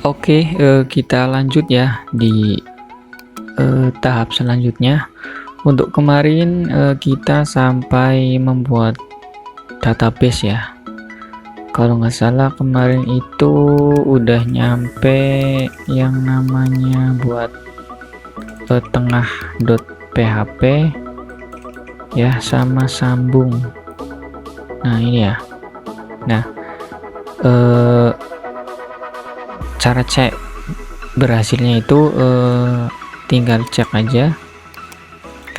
Oke, kita lanjut ya di tahap selanjutnya. Untuk kemarin kita sampai membuat database ya. Kalau nggak salah kemarin itu udah nyampe yang namanya buat tengah.php ya, sama sambung. Nah ini ya. Nah cara cek berhasilnya itu tinggal cek aja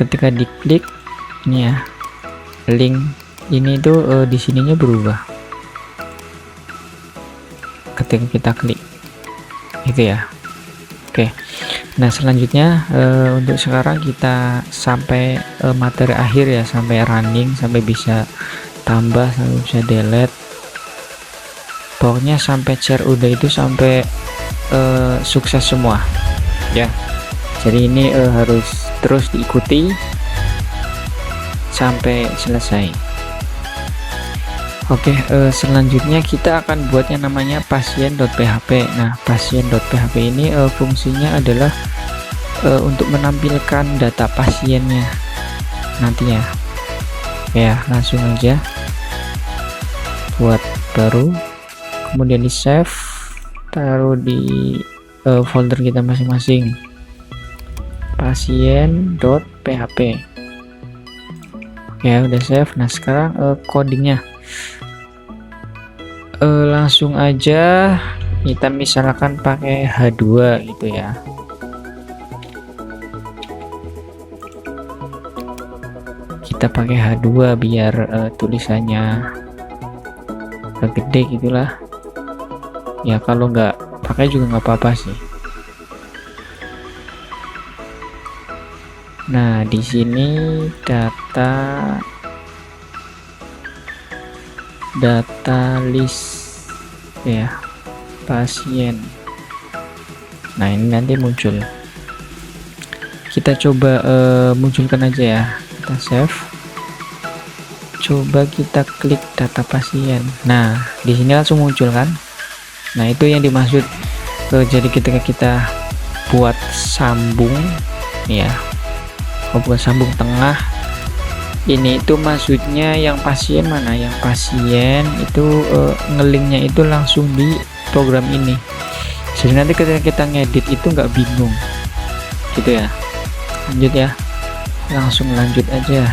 ketika diklik ini ya, link ini tuh di sininya berubah ketika kita klik gitu ya. Oke, nah selanjutnya untuk sekarang kita sampai materi akhir ya, sampai running, sampai bisa tambah, sampai bisa delete, pokoknya sampai share udah itu sampai sukses semua ya. Jadi ini harus terus diikuti sampai selesai. Oke, selanjutnya kita akan buat yang namanya pasien.php. Nah, pasien.php ini fungsinya adalah untuk menampilkan data pasiennya nantinya. Ya, langsung aja buat baru, kemudian di save, taruh di folder kita masing-masing, pasien.php. Ya udah save. Nah sekarang codingnya langsung aja kita misalkan pakai H2 gitu ya. Kita pakai H2 biar tulisannya gede gitulah ya. Kalau nggak pakai juga nggak apa-apa sih. Nah di sini data list ya, pasien. Nah ini nanti muncul, kita coba munculkan aja ya. Kita save, coba kita klik data pasien. Nah di sini langsung muncul kan. Nah itu yang dimaksud. Jadi ketika kita buat sambung ya, buat sambung tengah ini, itu maksudnya yang pasien mana, yang pasien itu ngelinknya itu langsung di program ini. Jadi nanti ketika kita ngedit itu nggak bingung gitu ya. Lanjut ya, langsung lanjut aja.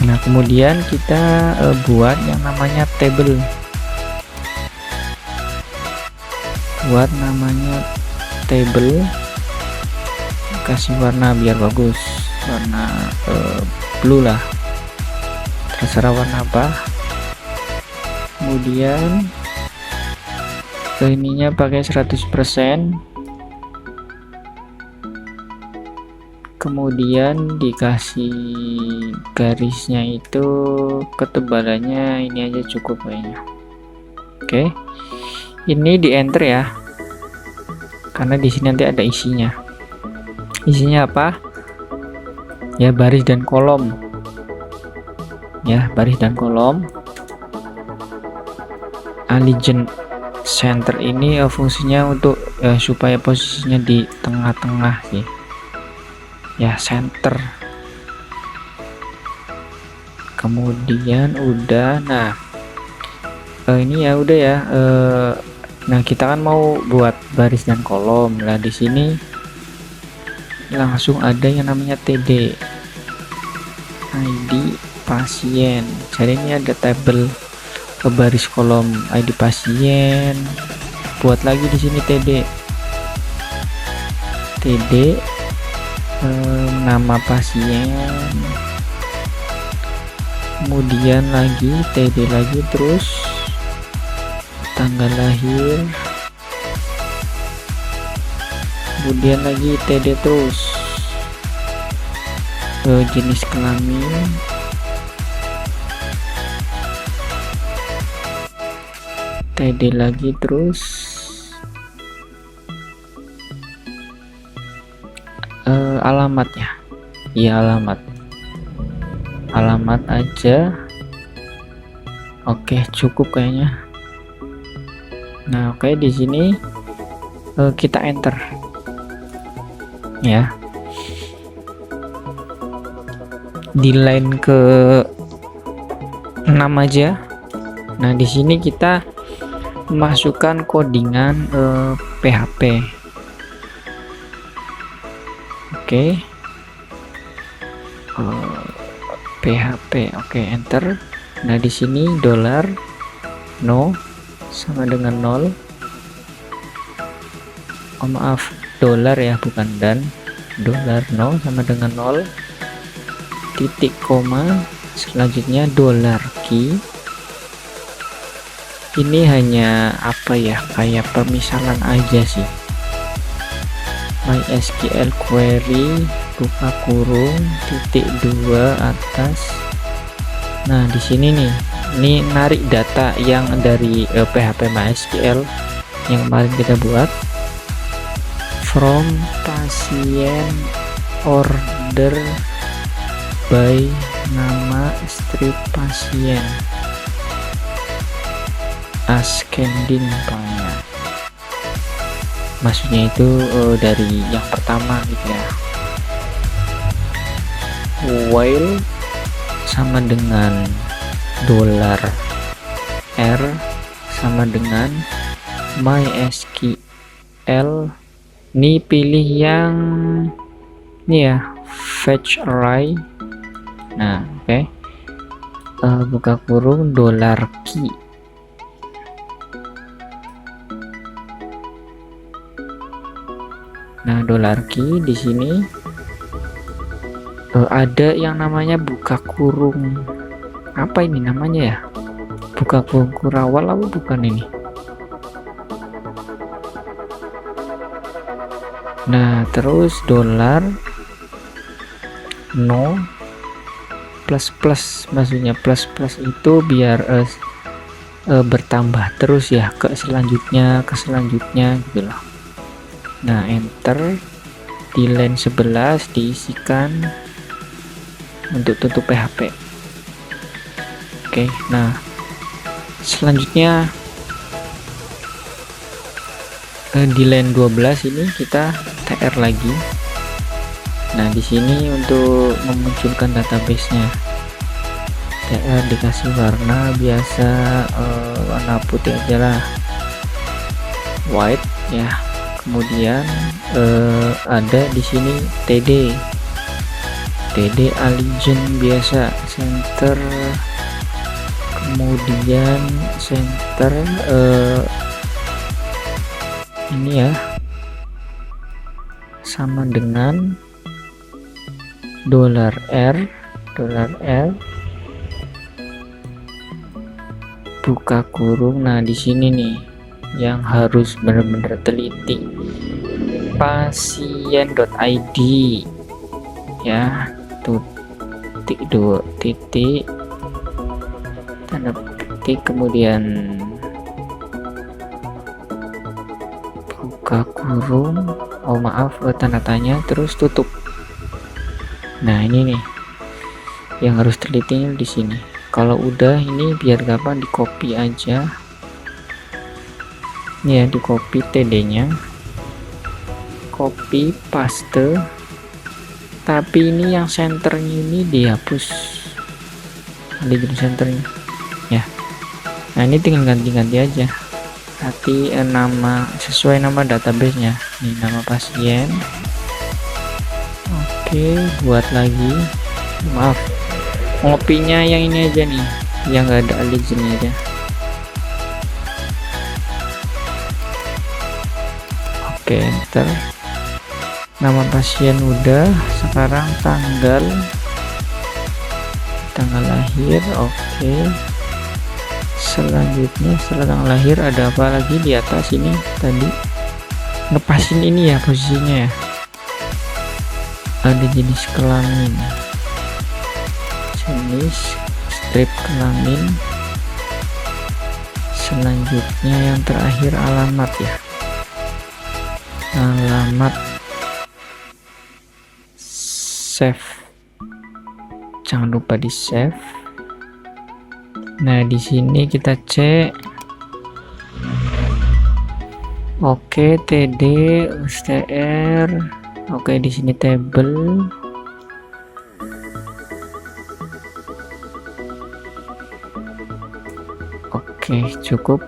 Nah kemudian kita buat yang namanya table, buat namanya table, kasih warna biar bagus, warna blue lah, terserah warna apa. Kemudian ininya pakai 100%, kemudian dikasih garisnya itu ketebalannya ini aja cukup kayaknya. Oke, ini di enter ya, karena di sini nanti ada isinya. Isinya apa ya, baris dan kolom ya, baris dan kolom. Align center ini fungsinya untuk supaya posisinya di tengah-tengah sih ya, center. Kemudian udah. Nah ini ya udah ya. Nah kita kan mau buat baris dan kolom lah. Di sini langsung ada yang namanya TD, ID pasien. Jadi ini ada tabel baris kolom ID pasien. Buat lagi di sini TD nama pasien, kemudian lagi TD lagi, terus tanggal lahir, kemudian lagi TD terus jenis kelamin, TD lagi, terus alamatnya ya, alamat aja. Oke cukup kayaknya. Nah, oke, di sini kita enter ya. Di line ke 6 aja. Nah, di sini kita masukkan codingan PHP. Oke. PHP. Oke, enter. Nah, di sini dollar no sama dengan 0. Oh, maaf, dolar ya, bukan dan. Dolar no sama dengan 0. Titik koma, selanjutnya dollar key. Ini hanya apa ya, kayak permisalan aja sih. MySQL query buka kurung titik 2 atas. Nah, di sini nih, ini narik data yang dari PHP MySQL yang kemarin kita buat. From pasien order by nama strip pasien ascending banyak. Maksudnya itu dari yang pertama gitu ya. While sama dengan dollar R sama dengan MySQL. Ini pilih yang ini ya, fetch array. Nah, oke. Buka kurung dollar key. Nah, dollar key di sini ada yang namanya buka kurung. Apa ini namanya ya? Buka kurung kurawal apa bukan ini? Nah, terus dollar no plus plus, maksudnya plus plus itu biar bertambah terus ya ke selanjutnya gitu loh. Nah, enter. Di line 11 diisikan untuk tutup PHP. Oke, nah selanjutnya di line 12 ini kita TR lagi. Nah, di sini untuk memunculkan database-nya, TR dikasih warna biasa, warna putih aja lah, white ya. Kemudian ada di sini TD Allegiant biasa, center, kemudian center ini ya sama dengan dollar R buka kurung. Nah, di sini nih yang harus benar-benar teliti, pasien.id ya, titik 2 titik tanda petik, kemudian buka kurung, oh maaf, tanda tanya, terus tutup. Nah, ini nih yang harus telitinya di sini. Kalau udah ini biar gampang, di copy aja ini ya, di copy TD nya, copy paste, tapi ini yang senternya ini dihapus, legend senternya ya. Nah, ini tinggal ganti-ganti aja, nanti nama sesuai nama database-nya. Ini nama pasien. Oke, buat lagi, maaf, ngopinya yang ini aja nih, yang nggak ada legend aja. Oke, enter. Nama pasien udah, sekarang tanggal lahir. Oke, selanjutnya setelah tanggal lahir ada apa lagi di atas ini? Tadi ngepasin ini ya posisinya ya, ada jenis kelamin, jenis strip kelamin. Selanjutnya yang terakhir alamat ya, alamat, save, jangan lupa di save. Nah, di sini kita cek Oke, TD str. Oke, di sini table. Oke, cukup.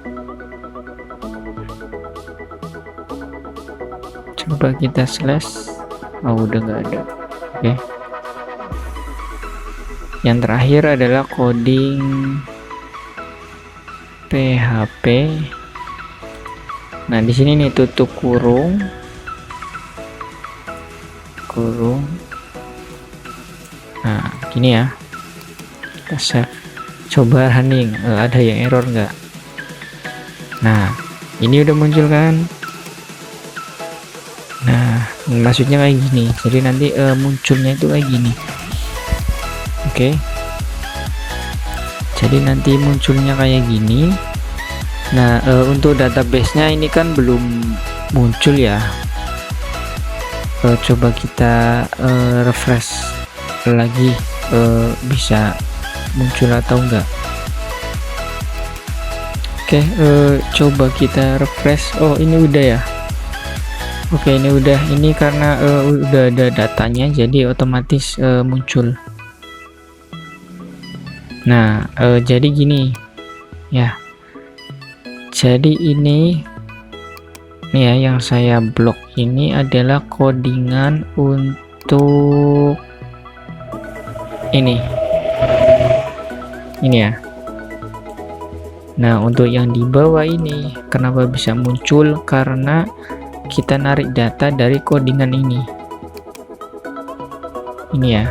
Coba kita slash. Oh, udah nggak ada. Oke. Yang terakhir adalah coding PHP. Nah, di sini nih tutup kurung. Nah, gini ya. Kita save. Coba running, ada yang error nggak? Nah, ini udah muncul kan? Nah, maksudnya kayak gini. Jadi nanti munculnya itu kayak gini. Oke. Jadi nanti munculnya kayak gini. Nah, untuk database-nya ini kan belum muncul ya. Coba kita refresh lagi, bisa muncul atau enggak. Oke, coba kita refresh. Oh, ini udah ya. Oke, ini udah. Ini karena udah ada datanya, jadi otomatis muncul. Nah, jadi gini ya. Jadi ini nih ya, yang saya blok ini adalah codingan untuk ini ya. Nah, untuk yang di bawah ini kenapa bisa muncul? Karena kita narik data dari codingan ini ya,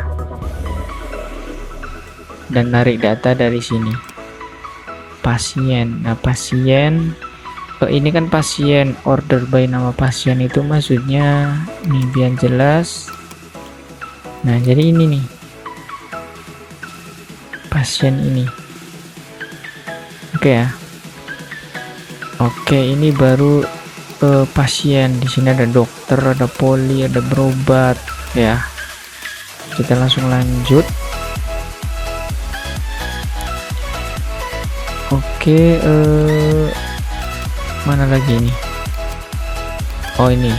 dan narik data dari sini pasien. Nah, pasien ini kan pasien, order by nama pasien itu maksudnya nih biar jelas. Nah, jadi ini nih pasien ini. Oke ya. Oke, ini baru pasien. Di sini ada dokter, ada poli, ada berobat ya. Kita langsung lanjut. Oke, mana lagi ini? Oh, ini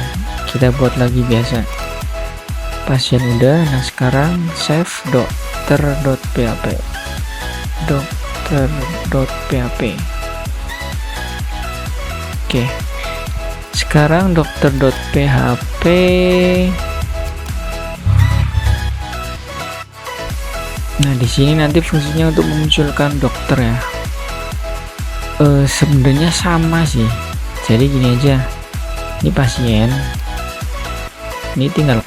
kita buat lagi biasa. Pasien udah. Nah, sekarang save dokter.php. Oke, sekarang dokter.php. Nah, di sini nanti fungsinya untuk memunculkan dokter ya. Sebenarnya sama sih. Jadi gini aja. Ini pasien. Ini tinggal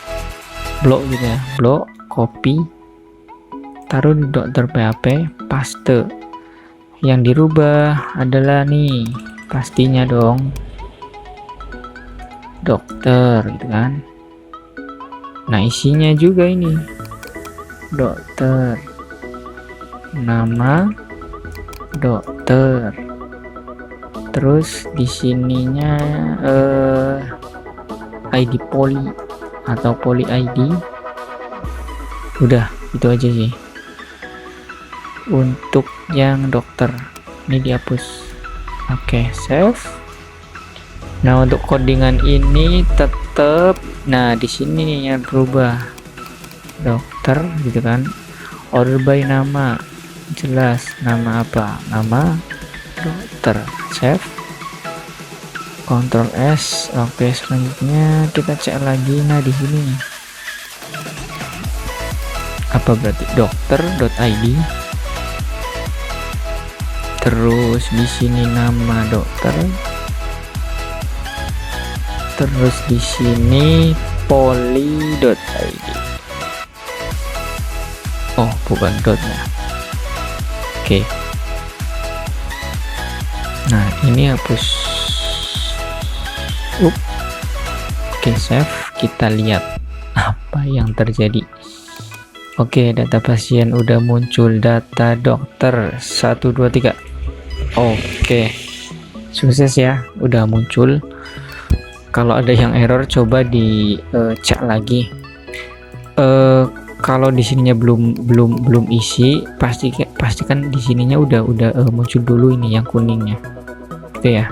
blok gitu ya. Blok, copy, taruh di dokter.php, paste. Yang dirubah adalah nih, pastinya dong dokter gitu kan. Nah, isinya juga ini dokter, nama dokter, terus di sininya ID poli atau poli ID. Udah, itu aja sih untuk yang dokter. Ini dihapus. Oke, save. Nah, untuk codingan ini tetap. Nah, di sini nih yang berubah, dokter gitu kan. Order by nama, jelas nama apa, nama dokter. Save, Ctrl S. Oke, selanjutnya kita cek lagi. Nah, di sini apa berarti dokter.id, terus di sini nama dokter, terus di sini poli.id. Oh, bukan dotnya. Oke. Nah, ini hapus. Oke, save. Kita lihat apa yang terjadi. Oke, data pasien udah muncul. Data dokter 1 2 3. Oke, sukses ya, udah muncul. Kalau ada yang error coba dicek lagi. Kalau di sininya belum isi, pastikan di sininya udah muncul dulu ini yang kuningnya, gitu ya.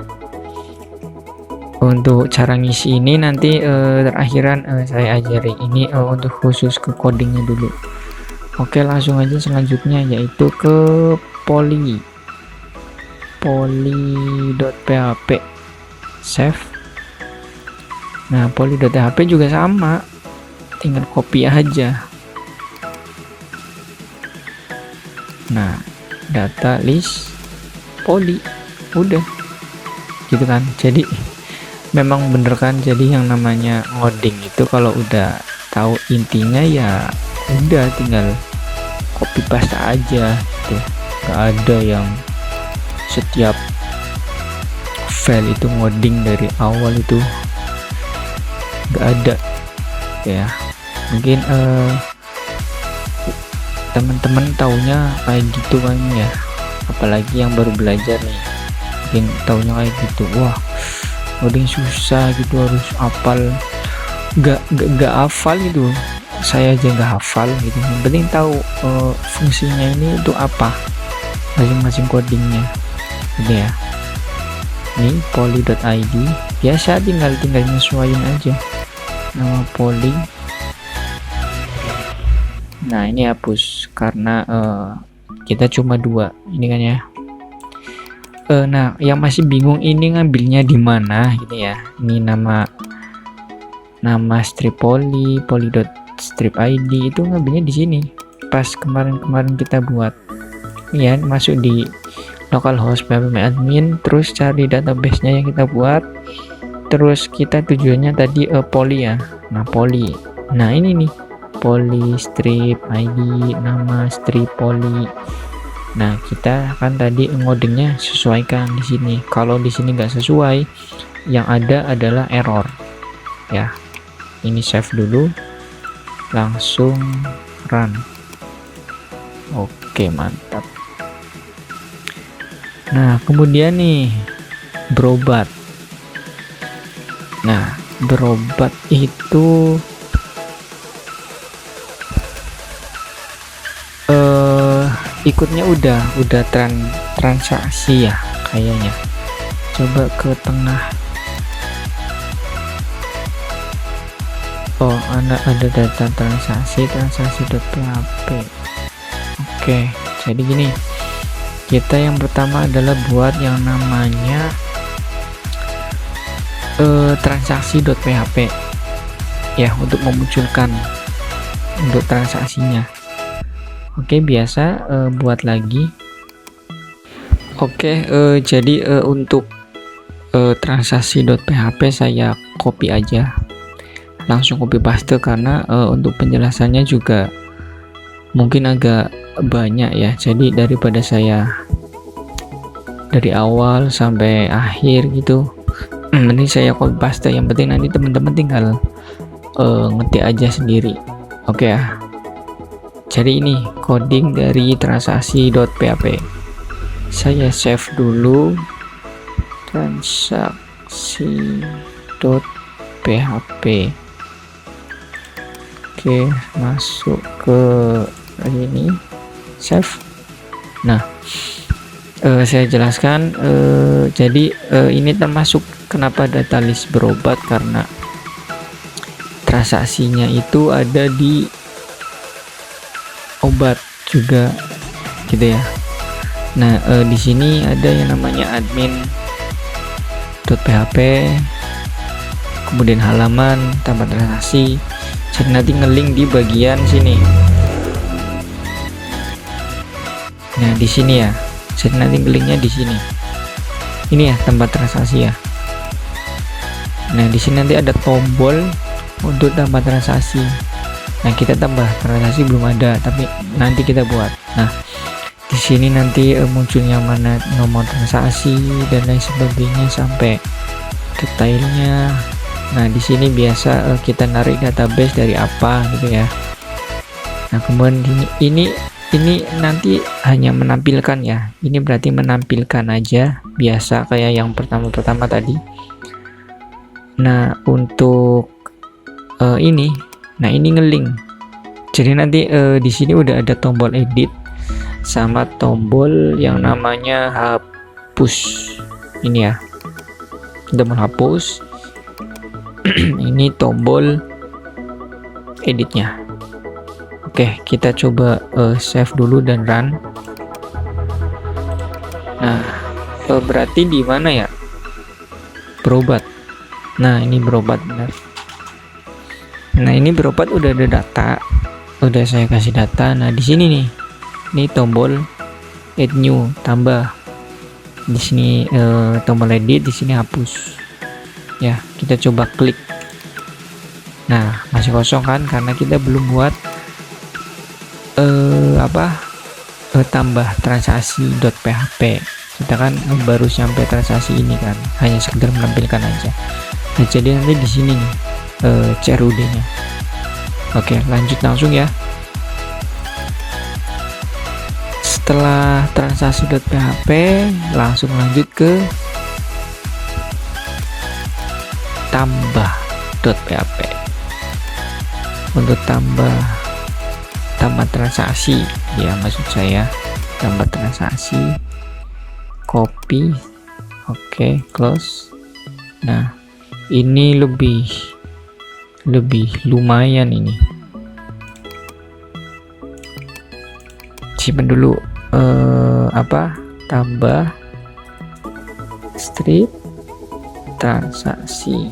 Untuk cara ngisi ini nanti terakhiran saya ajari. Ini untuk khusus ke codingnya dulu. Oke, langsung aja selanjutnya, yaitu ke poly.php, save. Nah, poly.php juga sama, tinggal copy aja. Nah, data list poly, udah gitu kan. Jadi memang bener kan, jadi yang namanya ngoding itu kalau udah tahu intinya ya udah tinggal copy paste aja gitu. Gak ada yang setiap file itu ngoding dari awal, itu gak ada ya. Mungkin teman-teman taunya kayak gitu kan ya, apalagi yang baru belajar nih, mungkin taunya kayak gitu. Wah, coding susah gitu, harus hafal. Gak hafal gitu, saya aja nggak hafal gitu. Yang penting tahu fungsinya ini untuk apa masing-masing codingnya gitu ya. Ini poly.id biasa, tinggal nyesuaiin aja nama poly. Nah, ini hapus karena kita cuma 2 ini kan ya. Nah, yang masih bingung ini ngambilnya di mana gitu ya. Ini nama strip poly.strip id itu ngambilnya di sini. Pas kemarin kita buat ya, masuk di localhost php admin, terus cari database-nya yang kita buat, terus kita tujuannya tadi poly ya. Nah, poly. Nah, ini nih poly strip id, nama strip poly. Nah, kita kan tadi ngodingnya sesuaikan di sini. Kalau di sini nggak sesuai, yang ada adalah error ya. Ini save dulu, langsung run. Oke, mantap. Nah, kemudian nih berobat. Nah, berobat itu ikutnya udah transaksi ya kayaknya. Coba ke tengah. Oh, ada data transaksi.php. Oke, jadi gini, kita yang pertama adalah buat yang namanya transaksi.php ya, untuk memunculkan untuk transaksinya. Oke, biasa buat lagi. Oke, jadi untuk transaksi.php saya copy aja, langsung copy paste karena untuk penjelasannya juga mungkin agak banyak ya. Jadi daripada saya dari awal sampai akhir gitu, mending saya copy paste. Yang penting nanti teman-teman tinggal ngetik aja sendiri. Oke ya. Jadi ini coding dari transaksi.php. Saya save dulu transaksi.php. Oke, masuk ke ini, save. Nah, saya jelaskan. Jadi ini termasuk kenapa data list berobat, karena transaksinya itu ada di obat juga gitu ya. Nah, di sini ada yang namanya admin.php, kemudian halaman tambah transaksi. Jadi nanti ngelink di bagian sini. Nah, di sini ya. Jadi nanti ngelinknya di sini. Ini ya tempat transaksi ya. Nah, di sini nanti ada tombol untuk tambah transaksi. Nah, kita tambah transaksi belum ada, tapi nanti kita buat. Nah, di sini nanti munculnya mana nomor transaksi dan lain sebagainya sampai detailnya. Nah, di sini biasa kita narik database dari apa gitu ya. Nah, kemudian ini nanti hanya menampilkan ya. Ini berarti menampilkan aja, biasa kayak yang pertama tadi. Nah, untuk ini ngelink. Jadi nanti di sini udah ada tombol edit sama tombol yang namanya hapus ini ya. tombol hapus. Ini tombol editnya. Oke, kita coba save dulu dan run. Nah, berarti di mana ya? Berobat. Nah, ini berobat benar. Nah, ini berobat udah ada data. Udah saya kasih data. Nah, di sini nih. Ini tombol add new, tambah. Di sini tombol edit, di sini hapus. Ya, kita coba klik. Nah, masih kosong kan karena kita belum buat tambah transaksi.php. Kita kan baru sampai transaksi ini kan, hanya sekedar menampilkan aja. Nah, jadi nanti di sini nih CRUD-nya. Oke, lanjut langsung ya. Setelah transaksi.php, langsung lanjut ke tambah.php. Untuk tambah transaksi ya, maksud saya tambah transaksi, copy, oke, close. Nah, ini lebih lumayan ini. Simpan dulu tambah strip transaksi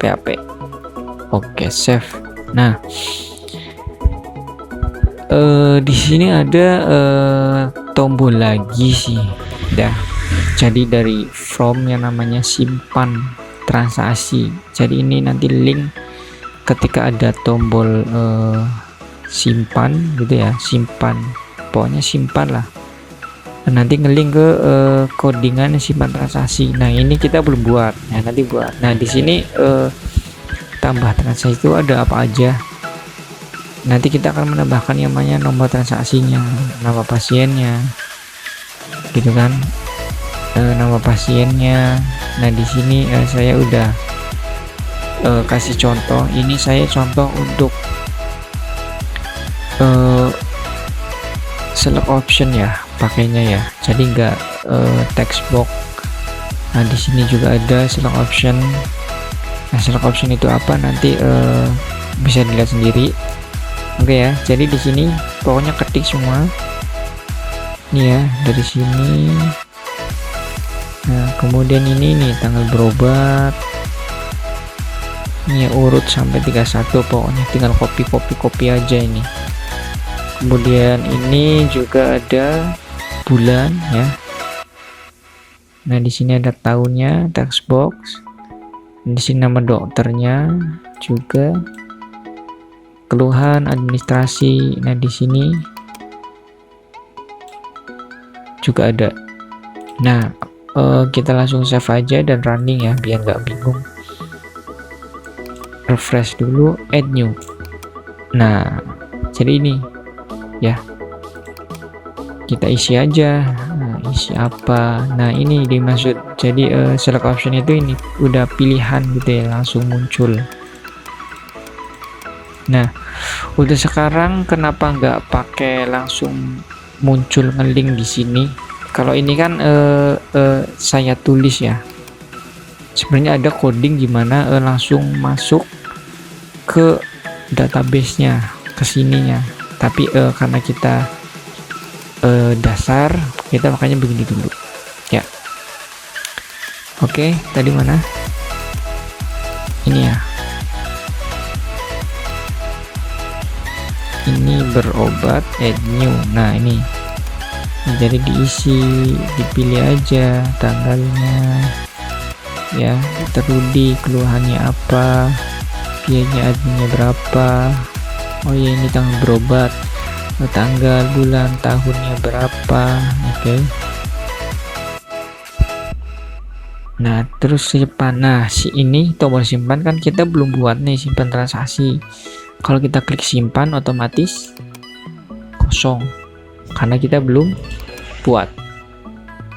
.php. Oke, save. Nah, di sini ada tombol lagi sih. Dah. Jadi dari from yang namanya simpan transaksi. Jadi ini nanti link ketika ada tombol simpan gitu ya, simpan. Pokoknya simpan lah. Nanti ngelink ke codingan simpan transaksi. Nah, ini kita belum buat. Nah, nanti buat. Nah, di sini tambah transaksi itu ada apa aja? Nanti kita akan menambahkan yang namanya nomor transaksinya, nama pasiennya, gitu kan, nama pasiennya. Nah, di sini saya udah kasih contoh. Ini saya contoh untuk select option ya, pakainya ya. Jadi enggak text box. Nah, di sini juga ada select option. Nah, select option itu apa? Nanti bisa dilihat sendiri. Oke ya, jadi di sini pokoknya ketik semua. Nih ya, dari sini. Nah, kemudian ini nih tanggal berobat. Ini ya, urut sampai 31, pokoknya tinggal copy aja ini. Kemudian ini juga ada bulan ya. Nah, di sini ada tahunnya, text box. Di sini nama dokternya juga. Keluhan administrasi. Nah, di sini juga ada. Nah, kita langsung save aja dan running ya, biar nggak bingung. Refresh dulu, add new. Nah, jadi ini ya, kita isi aja. Nah, isi apa? Nah, ini dimaksud. Jadi select option itu ini udah pilihan gitu ya, langsung muncul. Nah, udah sekarang kenapa nggak pakai langsung muncul ngelink di sini? Kalau ini kan saya tulis ya. Sebenarnya ada coding gimana langsung masuk ke database-nya, ke sininya. Tapi karena kita dasar, kita makanya begini dulu. Ya. Oke, tadi mana? Ini ya. Ini berobat, add new. Nah, ini jadi diisi, dipilih aja tanggalnya ya, terudi keluhannya apa, biayanya adminnya berapa. Oh ya, ini tanggal berobat, tanggal, bulan, tahunnya berapa. Oke. Nah, terus simpan. Nah, ini tombol simpan kan kita belum buat nih, simpan transaksi. Kalau kita klik simpan, otomatis kosong karena kita belum buat.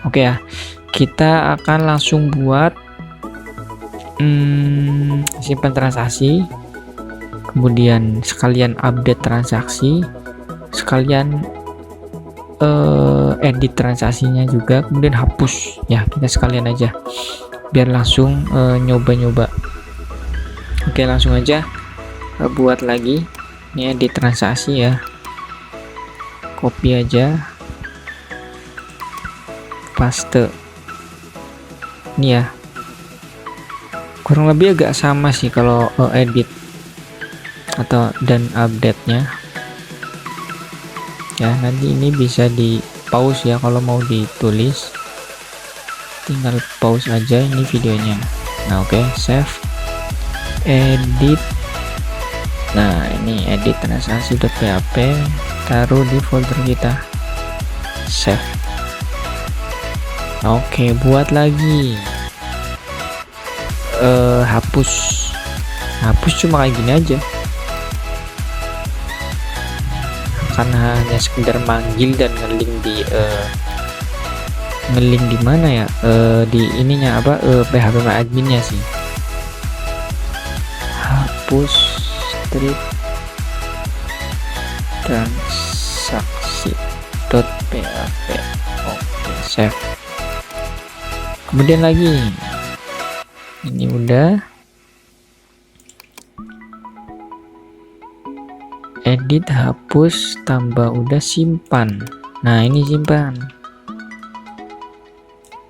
Oke ya, kita akan langsung buat simpan transaksi, kemudian sekalian update transaksi, sekalian edit transaksinya juga, kemudian hapus ya, kita sekalian aja biar langsung nyoba-nyoba. Oke, langsung aja buat lagi ini edit transaksi ya, copy aja, paste ini ya, kurang lebih agak sama sih kalau edit atau dan update nya ya. Nanti ini bisa di pause ya, kalau mau ditulis tinggal pause aja ini videonya. Nah oke, save, edit. Nah ini edit transaksi.php, taruh di folder kita, save. Oke, buat lagi, hapus cuma kayak gini aja, karena hanya sekedar manggil dan ngeling di mana ya, di ininya apa, PHP adminnya sih. Hapus strip transaksi.php. Oke, save. Kemudian lagi ini udah, edit, hapus, tambah, udah, simpan. Nah ini simpan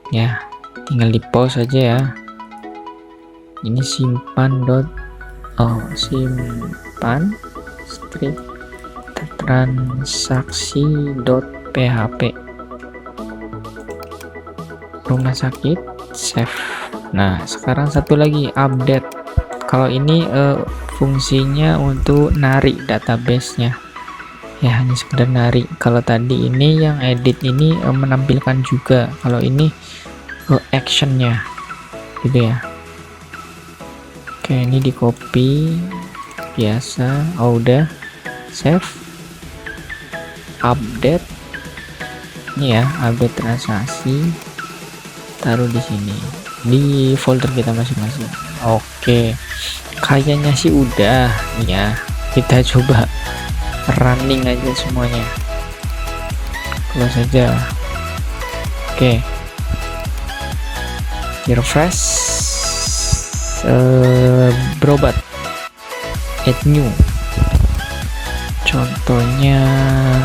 ya, tinggal di pause aja ya. Ini simpan simpan strip transaksi.php, rumah sakit, save. Nah sekarang satu lagi, update. Kalau ini fungsinya untuk narik database-nya ya, hanya sekedar narik. Kalau tadi ini yang edit ini menampilkan juga, kalau ini actionnya gitu ya. Oke, ini di copy biasa. Udah, save, update ini ya, update transaksi, taruh di sini di folder kita masing-masing. Oke, kayaknya sih udah ya, kita coba running aja semuanya, close aja. Oke, refresh, berobat, add new, contohnya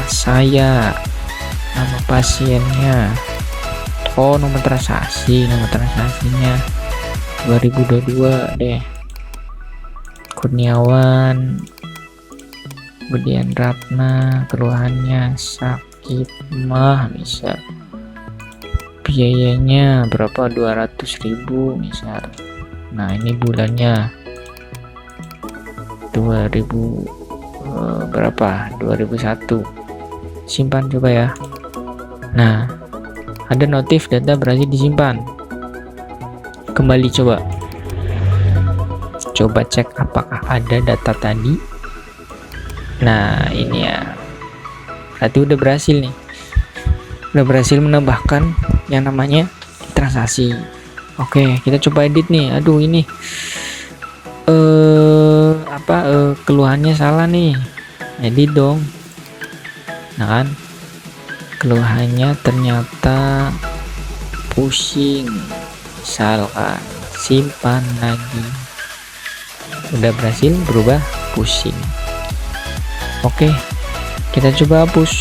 saya, nama pasiennya, nomor transaksinya 2022 deh, Kurniawan, kemudian Ratna, keluhannya sakit mah, bisa biayanya berapa, 200.000 misal. Nah ini bulannya 2000 berapa, 2001. Simpan coba ya. Nah ada notif data berhasil disimpan. Kembali coba cek apakah ada data tadi. Nah ini ya, berarti udah berhasil nih, udah berhasil menambahkan yang namanya transaksi. Oke, kita coba edit nih. Aduh ini keluhannya salah nih, edit dong. Nah kan keluhannya ternyata pusing, misalkan, simpan lagi, udah berhasil berubah pusing. Oke, kita coba hapus,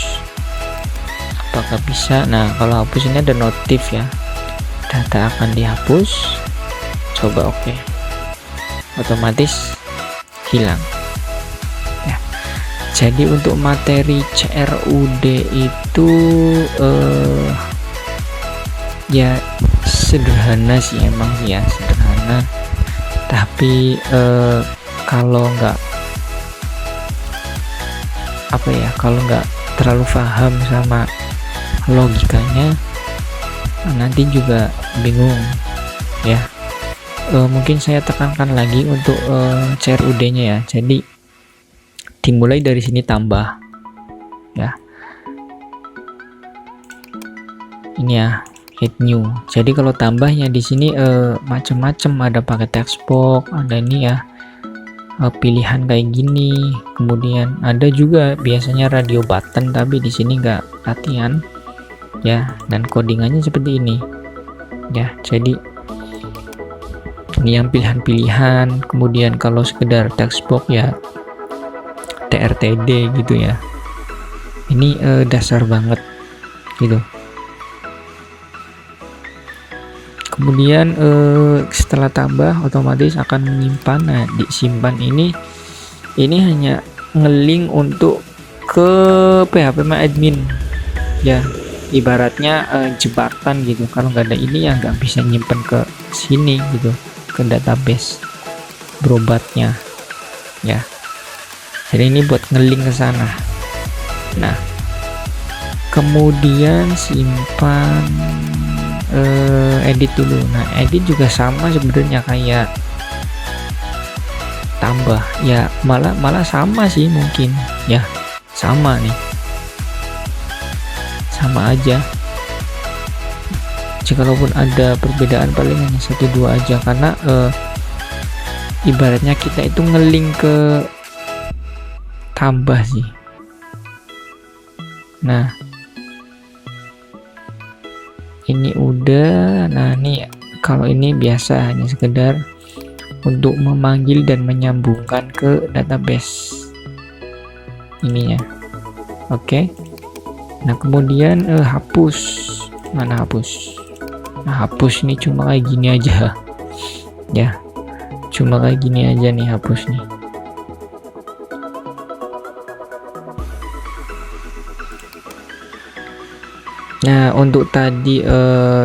apakah bisa. Nah kalau hapus ini ada notif ya, data akan dihapus. Coba oke, otomatis hilang ya. Jadi untuk materi CRUD itu ya sederhana sih, emang sih ya sederhana, tapi kalau nggak kalau nggak terlalu paham sama logikanya nanti juga bingung ya. Mungkin saya tekankan lagi untuk CRUD nya ya, jadi dimulai dari sini tambah ya, ini ya, hit new. Jadi kalau tambahnya di sini macam-macam, ada pakai text box, ada ini ya, pilihan kayak gini. Kemudian ada juga biasanya radio button, tapi di sini nggak latihan ya, dan codingannya seperti ini ya. Jadi ini yang pilihan-pilihan. Kemudian kalau sekedar textbox ya TRTD gitu ya. Ini dasar banget gitu. Kemudian setelah tambah otomatis akan menyimpan. Nah, disimpan ini hanya ngelink untuk ke PHP admin ya, ibaratnya jembatan gitu. Kalau nggak ada ini ya nggak bisa nyimpen ke sini gitu, ke database berobatnya ya. Jadi ini buat ngelink ke sana. Nah, kemudian simpan, edit dulu. Nah, edit juga sama sebenarnya kayak tambah ya, malah sama sih mungkin ya, sama nih, sama aja. Jikalaupun ada perbedaan paling hanya 1-2 aja, karena ibaratnya kita itu ngelink ke tambah sih. Nah, ini udah. Nah, ini kalau ini biasa hanya sekedar untuk memanggil dan menyambungkan ke database ininya. Oke. Nah, kemudian hapus. Mana hapus? Nah, hapus ini cuma kayak gini aja ya, cuma kayak gini aja nih hapus nih. Nah, untuk tadi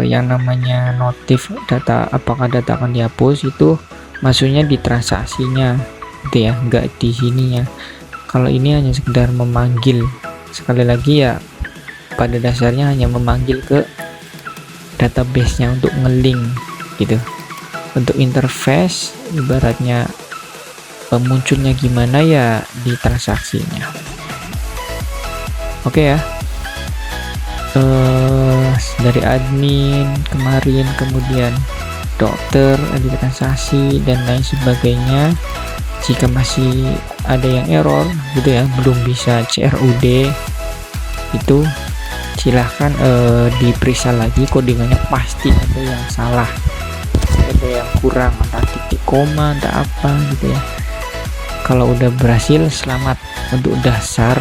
yang namanya notif data, apakah data akan dihapus, itu maksudnya di transaksinya gitu ya, enggak di sininya. Kalau ini hanya sekedar memanggil, sekali lagi ya, pada dasarnya hanya memanggil ke database-nya untuk ngelink gitu. Untuk interface ibaratnya munculnya gimana ya di transaksinya. Oke ya. Dari admin kemarin, kemudian dokter, edit transaksi dan lain sebagainya. Jika masih ada yang error gitu ya, belum bisa CRUD, itu silahkan diperiksa lagi codingannya, pasti ada yang salah, ada yang kurang, entah titik koma, entah apa gitu ya. Kalau udah berhasil, selamat. Untuk dasar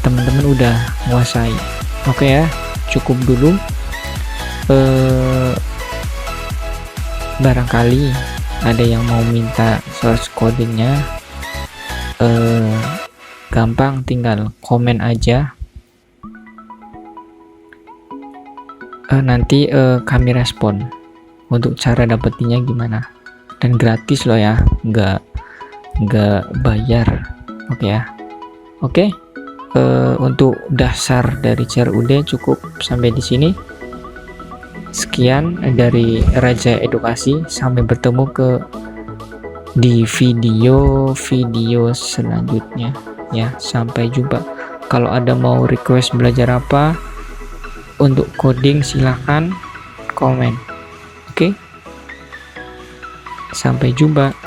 teman-teman udah menguasai. Oke ya, cukup dulu. Barangkali ada yang mau minta source codingnya, gampang, tinggal komen aja. Nanti kami respon untuk cara dapetinnya gimana, dan gratis loh ya, nggak bayar. Oke ya. Oke, untuk dasar dari CRUD cukup sampai di sini. Sekian dari Raja Edukasi, sampai bertemu di video selanjutnya ya. Sampai jumpa. Kalau ada mau request belajar apa untuk coding, silahkan komen. Oke, sampai jumpa.